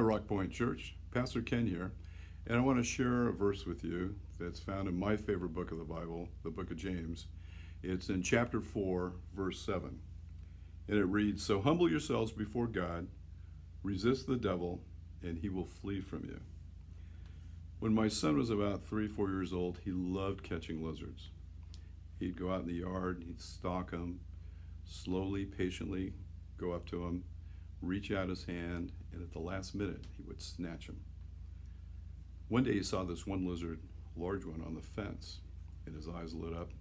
Rock Point Church. Pastor Ken here, and I want to share a verse with you that's found in my favorite book of the Bible, the book of James. It's in chapter 4, verse 7, and it reads, "So humble yourselves before God, resist the devil, and he will flee from you." When my son was about 3, 4 years old, he loved catching lizards. He'd go out in the yard, he'd stalk them, slowly, patiently go up to them, reach out his hand, and at the last minute, he would snatch him. One day he saw this one lizard, large one, on the fence, and his eyes lit up,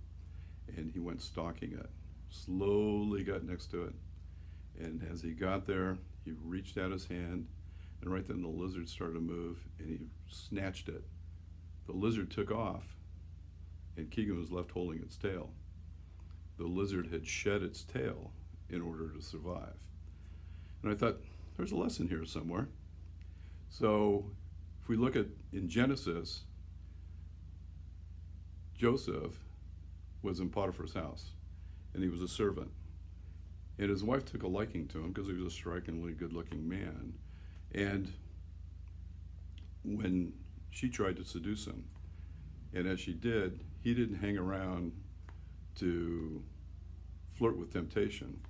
and he went stalking it, slowly got next to it, and as he got there, he reached out his hand, and right then the lizard started to move, and he snatched it. The lizard took off, and Keegan was left holding its tail. The lizard had shed its tail in order to survive. And I thought, there's a lesson here somewhere. So if we look at in Genesis, Joseph was in Potiphar's house, and he was a servant. And his wife took a liking to him because he was a strikingly good-looking man. And when she tried to seduce him, and as she did, he didn't hang around to flirt with temptation.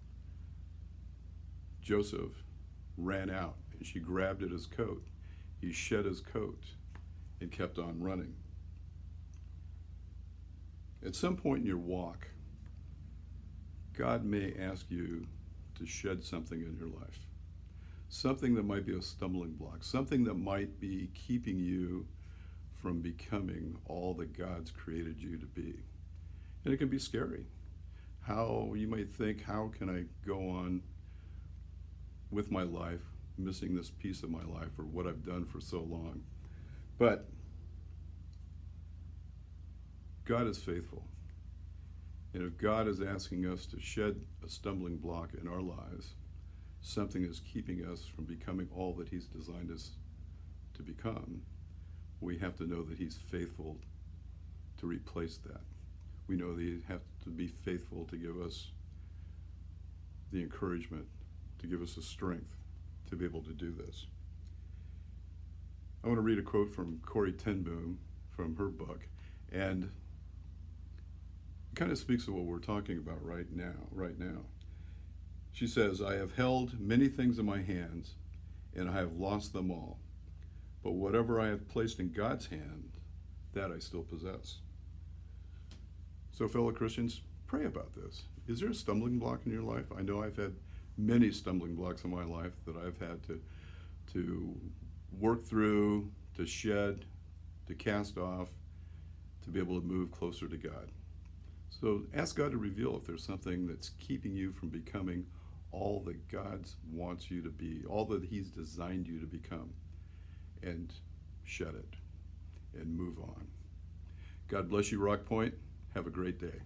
Joseph ran out, and she grabbed at his coat. He shed his coat and kept on running. At some point in your walk, God may ask you to shed something in your life, something that might be a stumbling block, something that might be keeping you from becoming all that God's created you to be. And it can be scary. How you might think, how can I go on with my life, missing this piece of my life or what I've done for so long? But God is faithful. And if God is asking us to shed a stumbling block in our lives, something is keeping us from becoming all that He's designed us to become, we have to know that He's faithful to replace that. We know that He has to be faithful to give us the encouragement, to give us the strength to be able to do this. I want to read a quote from Corrie ten Boom from her book, and it kind of speaks to what we're talking about right now. She says, "I have held many things in my hands, and I have lost them all. But whatever I have placed in God's hand, that I still possess." So fellow Christians, pray about this. Is there a stumbling block in your life? I know I've had many stumbling blocks in my life that I've had to work through, to shed, to cast off, to be able to move closer to God. So ask God to reveal if there's something that's keeping you from becoming all that God wants you to be, all that He's designed you to become, and shed it and move on. God bless you, Rock Point. Have a great day.